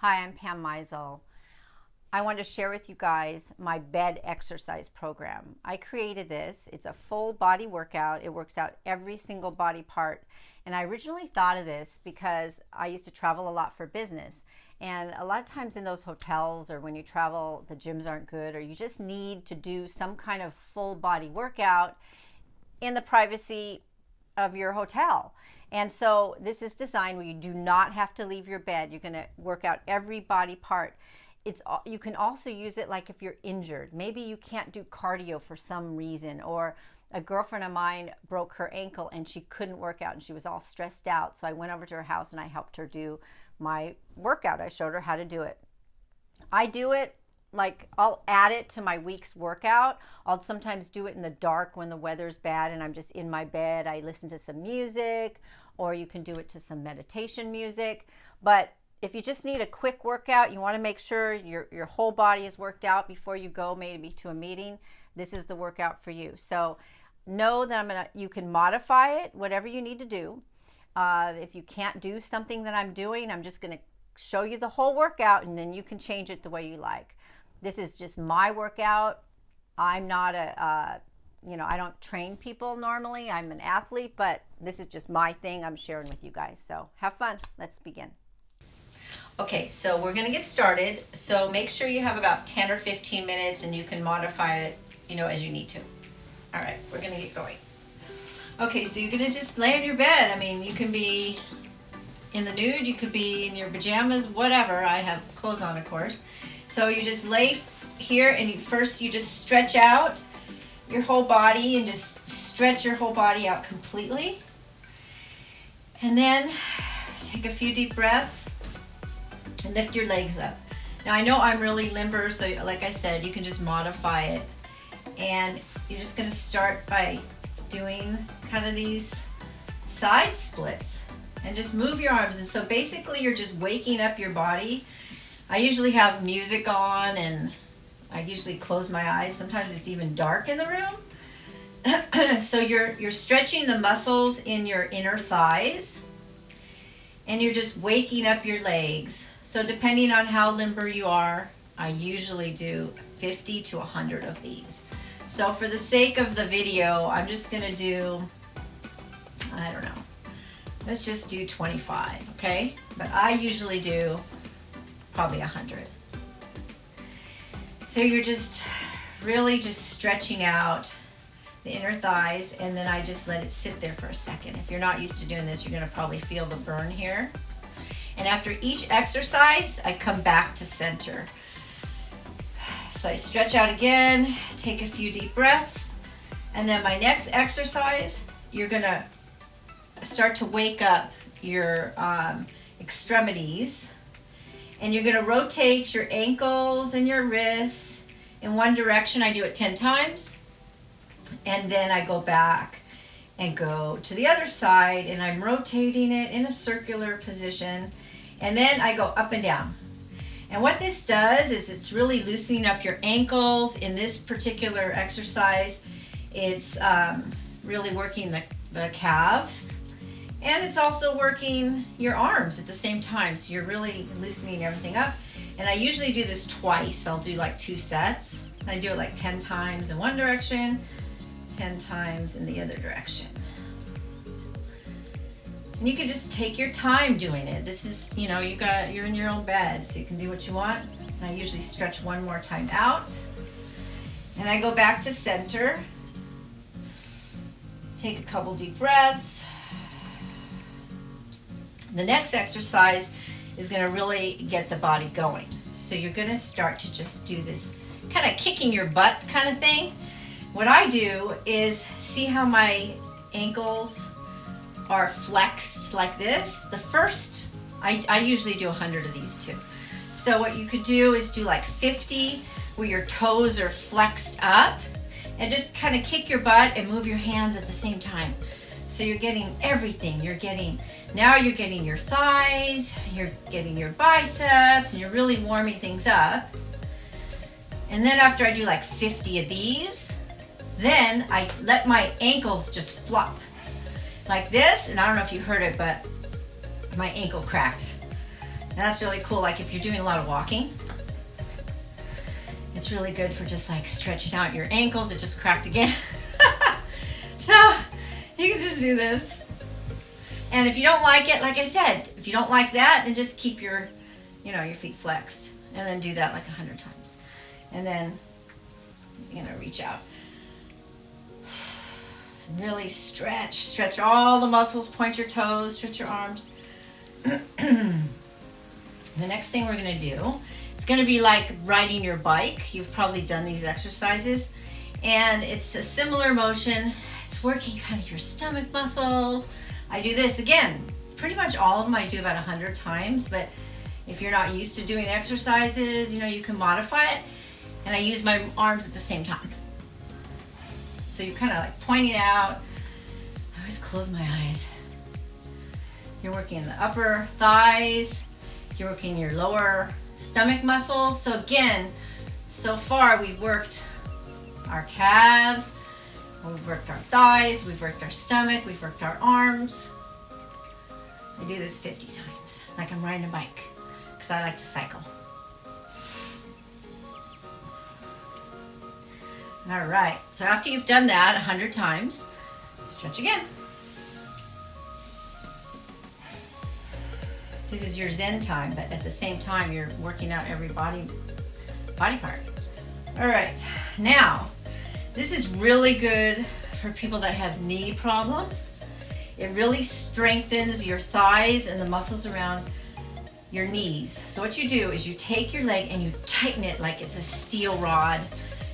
Hi, I'm Pam Meisel. I want to share with you guys my bed exercise program. I created this. It's a full body workout. It works out every single body part. And I originally thought of this because I used to travel a lot for business. And a lot of times in those hotels or when you travel, the gyms aren't good, or you just need to do some kind of full body workout in the privacy of your hotel. And so this is designed where you do not have to leave your bed. You're going to work out every body part. You can also use it like if you're injured. Maybe you can't do cardio for some reason, or a girlfriend of mine broke her ankle and she couldn't work out and she was all stressed out. So I went over to her house and I helped her do my workout. I showed her how to do it. I do it like I'll add it to my week's workout. I'll sometimes do it in the dark when the weather's bad and I'm just in my bed. I listen to some music, or you can do it to some meditation music. But if you just need a quick workout, you want to make sure your whole body is worked out before you go maybe to a meeting, this is the workout for you. So know that you can modify it, whatever you need to do. If you can't do something that I'm doing, I'm just going to show you the whole workout and then you can change it the way you like. This is just my workout. I'm not I don't train people normally. I'm an athlete, but this is just my thing I'm sharing with you guys. So have fun. Let's begin. Okay, so we're going to get started. So make sure you have about 10 or 15 minutes and you can modify it, as you need to. All right, we're going to get going. Okay, so you're going to just lay in your bed. I mean, you can be in the nude, you could be in your pajamas, whatever. I have clothes on, of course. So you just lay here and you just stretch out your whole body and just stretch your whole body out completely. And then take a few deep breaths and lift your legs up. Now I know I'm really limber, so like I said, you can just modify it. And you're just going to start by doing kind of these side splits and just move your arms. And so basically you're just waking up your body. I usually have music on and I usually close my eyes. Sometimes it's even dark in the room. So you're stretching the muscles in your inner thighs and you're just waking up your legs. So depending on how limber you are, I usually do 50 to 100 of these. So for the sake of the video, I'm just going to do, I don't know, let's just do 25, okay? But I usually do probably 100. So you're just really just stretching out the inner thighs, and then I just let it sit there for a second. If you're not used to doing this, you're going to probably feel the burn here. And after each exercise, I come back to center. So I stretch out again, take a few deep breaths, and then my next exercise, you're going to start to wake up your extremities. And you're going to rotate your ankles and your wrists in one direction. I do it 10 times. And then I go back and go to the other side. And I'm rotating it in a circular position. And then I go up and down. And what this does is it's really loosening up your ankles. In this particular exercise, it's really working the calves. And it's also working your arms at the same time. So you're really loosening everything up. And I usually do this twice. I'll do like 2 sets. I do it like 10 times in one direction, 10 times in the other direction. And you can just take your time doing it. This is, you're in your own bed, so you can do what you want. And I usually stretch one more time out. And I go back to center. Take a couple deep breaths. The next exercise is going to really get the body going. So you're going to start to just do this kind of kicking your butt kind of thing. What I do is, see how my ankles are flexed like this? The first, I usually do 100 of these too. So what you could do is do like 50 where your toes are flexed up and just kind of kick your butt and move your hands at the same time. So you're getting everything. Now you're getting your thighs, you're getting your biceps, and you're really warming things up. And then after I do like 50 of these, then I let my ankles just flop like this. And I don't know if you heard it, but my ankle cracked. And that's really cool, like if you're doing a lot of walking. It's really good for just like stretching out your ankles. It just cracked again. So you can just do this. And if you don't like it, like I said, if you don't like that, then just keep your, your feet flexed. And then do that like 100 times. And then you're gonna reach out. And really stretch all the muscles, point your toes, stretch your arms. The next thing we're gonna do, it's gonna be like riding your bike. You've probably done these exercises. And it's a similar motion. It's working kind of your stomach muscles. I do this, again, pretty much all of them I do about 100 times, but if you're not used to doing exercises, you can modify it. And I use my arms at the same time. So you're kind of like pointing out. I always close my eyes. You're working the upper thighs. You're working your lower stomach muscles. So again, so far we've worked our calves, we've worked our thighs, we've worked our stomach, we've worked our arms. I do this 50 times, like I'm riding a bike, because I like to cycle. All right, so after you've done that 100 times, stretch again. This is your Zen time, but at the same time, you're working out every body part. All right, now, this is really good for people that have knee problems. It really strengthens your thighs and the muscles around your knees. So what you do is you take your leg and you tighten it like it's a steel rod.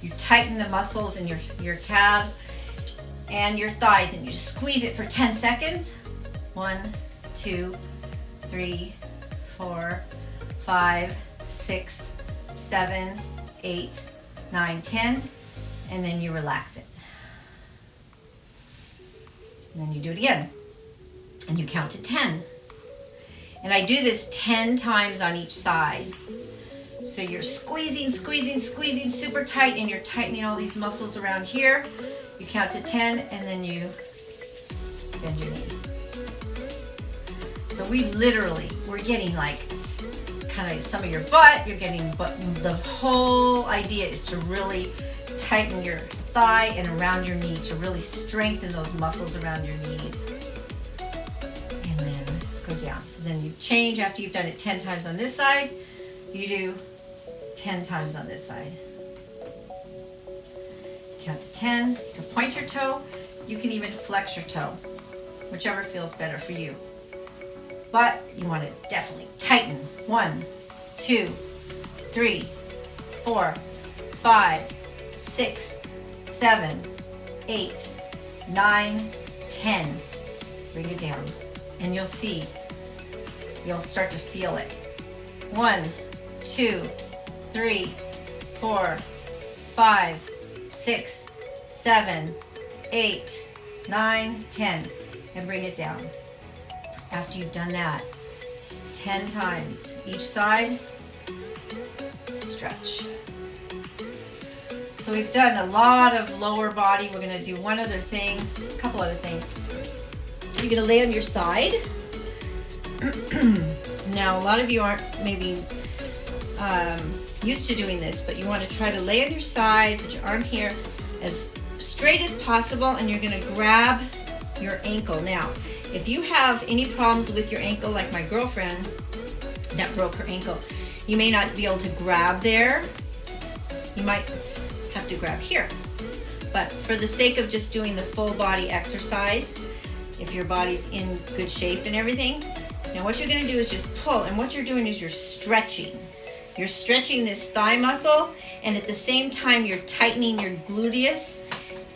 You tighten the muscles in your calves and your thighs, and you squeeze it for 10 seconds. 1, 2, 3, 4, 5, 6, 7, 8, 9, 10, and then you relax it. And then you do it again, and you count to 10. And I do this 10 times on each side. So you're squeezing super tight, and you're tightening all these muscles around here. You count to 10, and then you bend your knee. So we're getting like kind of some of your butt, you're getting, but the whole idea is to really tighten your thigh and around your knee, to really strengthen those muscles around your knees. And then go down. So then you change after you've done it 10 times on this side, you do 10 times on this side. Count to 10, you can point your toe, you can even flex your toe, whichever feels better for you. But you want to definitely tighten. 1, 2, 3, 4, 5, 6, 7, 8, 9, 10. Bring it down. And you'll see, you'll start to feel it. 1, 2, 3, 4, 5, 6, 7, 8, 9, 10. And bring it down. After you've done that 10 times each side, stretch. So we've done a lot of lower body. We're going to do one other thing, a couple other things. You're going to lay on your side. Now, a lot of you aren't maybe used to doing this, but you want to try to lay on your side, put your arm here as straight as possible, and you're going to grab your ankle. Now, if you have any problems with your ankle, like my girlfriend that broke her ankle, you may not be able to grab there. You might have to grab here. But for the sake of just doing the full body exercise, if your body's in good shape and everything, now what you're gonna do is just pull, and what you're doing is you're stretching. You're stretching this thigh muscle, and at the same time you're tightening your gluteus,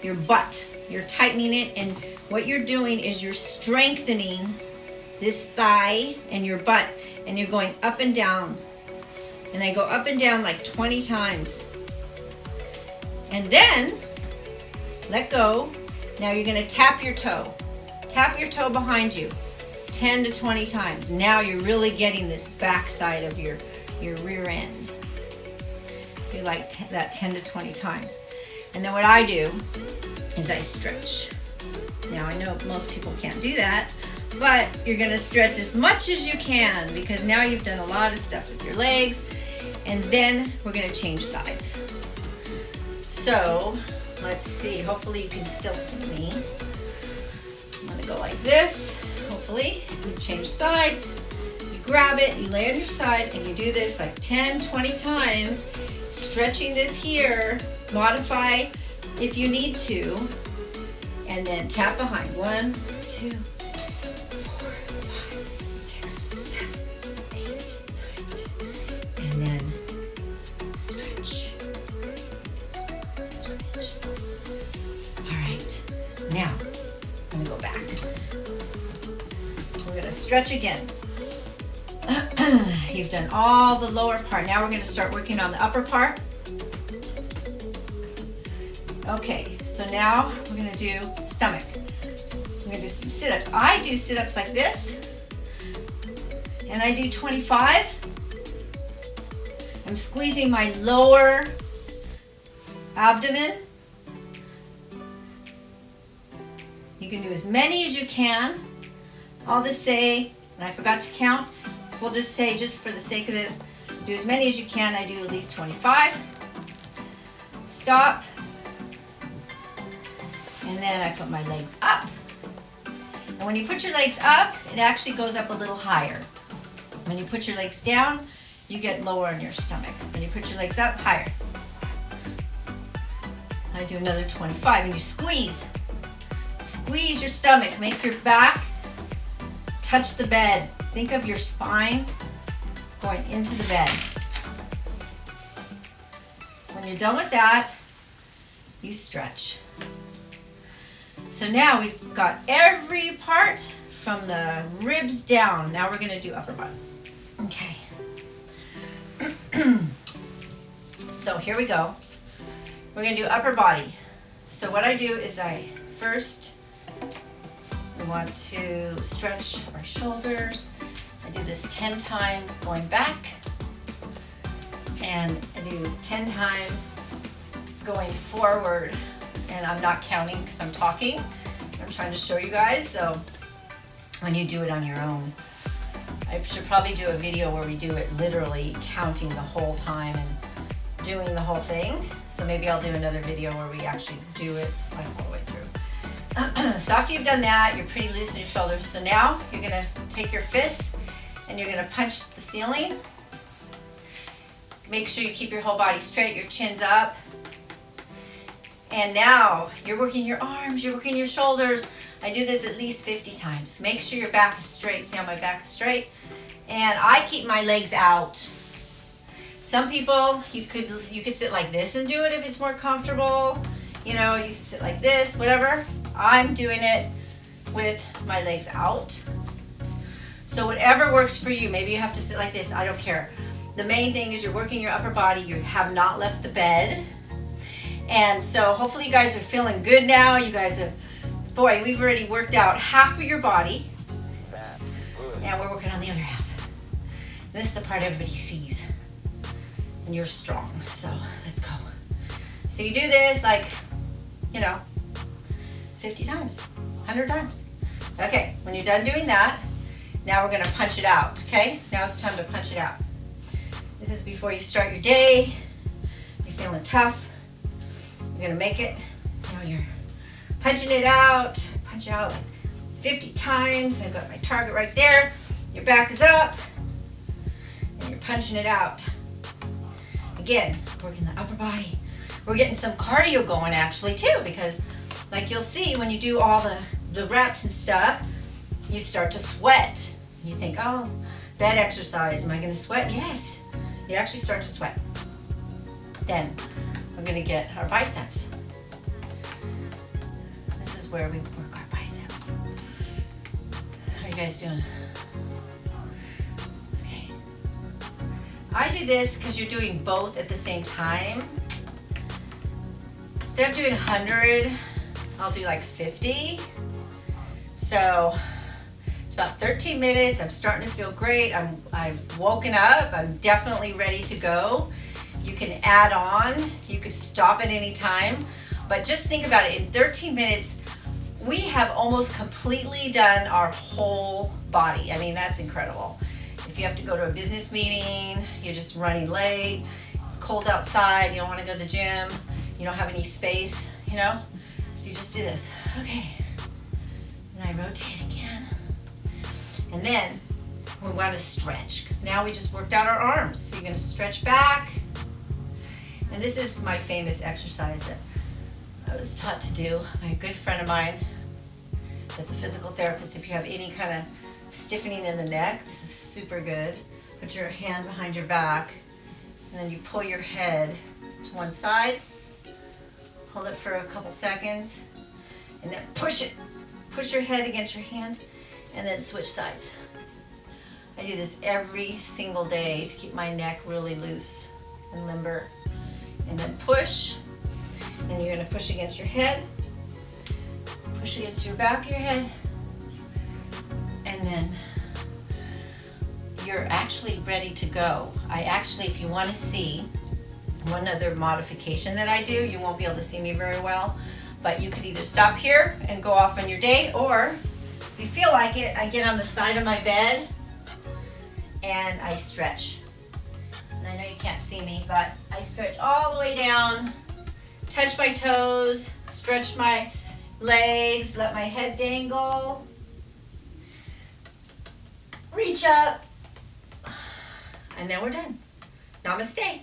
your butt. You're tightening it, and what you're doing is you're strengthening this thigh and your butt, and you're going up and down. And I go up and down like 20 times. And then, let go. Now you're gonna tap your toe. Tap your toe behind you 10 to 20 times. Now you're really getting this back side of your rear end. Do like that 10 to 20 times. And then what I do is I stretch. Now I know most people can't do that, but you're gonna stretch as much as you can because now you've done a lot of stuff with your legs, and then we're gonna change sides. So let's see, hopefully you can still see me. I'm gonna go like this, hopefully. You change sides, you grab it, you lay on your side, and you do this like 10, 20 times, stretching this here, modify if you need to, and then tap behind. 1, 2, 4, 5, 6, 7, 8, 9, 10. And then stretch. Stretch. All right. Now, I'm gonna go back. We're gonna stretch again. You've done all the lower part. Now we're gonna start working on the upper part. Okay, so now we're gonna do stomach. I'm gonna do some sit-ups. I do sit-ups like this, and I do 25. I'm squeezing my lower abdomen. You can do as many as you can. I'll just say, and I forgot to count, so we'll just say, just for the sake of this, do as many as you can. I do at least 25. Stop. And then I put my legs up. And when you put your legs up, it actually goes up a little higher. When you put your legs down, you get lower on your stomach. When you put your legs up, higher. I do another 25, and you squeeze. Squeeze your stomach. Make your back touch the bed. Think of your spine going into the bed. When you're done with that, you stretch. So now we've got every part from the ribs down. Now we're gonna do upper body. Okay. So here we go. We're gonna do upper body. So what I do is we want to stretch our shoulders. I do this 10 times going back, and I do 10 times going forward. And I'm not counting because I'm talking. I'm trying to show you guys, so when you do it on your own. I should probably do a video where we do it literally counting the whole time and doing the whole thing. So maybe I'll do another video where we actually do it like all the way through. So after you've done that, you're pretty loose in your shoulders. So now you're gonna take your fists and you're gonna punch the ceiling. Make sure you keep your whole body straight, your chin's up. And now you're working your arms, you're working your shoulders. I do this at least 50 times. Make sure your back is straight. See how my back is straight? And I keep my legs out. Some people, you could sit like this and do it if it's more comfortable. You know, you can sit like this, whatever. I'm doing it with my legs out. So whatever works for you. Maybe you have to sit like this, I don't care. The main thing is you're working your upper body. You have not left the bed. And so hopefully you guys are feeling good now. You guys have, boy, we've already worked out half of your body. And we're working on the other half. This is the part everybody sees. And you're strong, so let's go. So you do this like, 50 times, 100 times. Okay, when you're done doing that, now we're gonna punch it out, okay? Now it's time to punch it out. This is before you start your day. You're feeling tough. You're gonna make it. Now you're punching it out. Punch it out like 50 times. I've got my target right there. Your back is up. And you're punching it out. Again, working the upper body. We're getting some cardio going actually too, because like you'll see when you do all the reps and stuff, you start to sweat. You think, oh, bed exercise, am I gonna sweat? Yes, you actually start to sweat. Then we're gonna get our biceps. This is where we work our biceps. How are you guys doing? Okay. I do this because you're doing both at the same time. Instead of doing 100, I'll do like 50. So it's about 13 minutes. I'm starting to feel great. I've woken up. I'm definitely ready to go. You can add on. You could stop at any time. But just think about it. In 13 minutes, we have almost completely done our whole body. I mean, that's incredible. If you have to go to a business meeting, you're just running late, it's cold outside, you don't want to go to the gym, you don't have any space, you know? So you just do this. Okay. And I rotate again. And then we want to stretch, because now we just worked out our arms. So you're going to stretch back. And this is my famous exercise that I was taught to do by a good friend of mine that's a physical therapist. If you have any kind of stiffening in the neck, this is super good. Put your hand behind your back, and then you pull your head to one side. Hold it for a couple seconds, and then push it. Push your head against your hand, and then switch sides. I do this every single day to keep my neck really loose and limber. And then push. Then you're going to push against your head, push against your back of your head, and then you're actually ready to go. I actually, if you want to see one other modification that I do, you won't be able to see me very well, but you could either stop here and go off on your day, or if you feel like it, I get on the side of my bed and I stretch. And I know you can't see me, but I stretch all the way down, touch my toes, stretch my legs, let my head dangle, reach up, and then we're done. Namaste.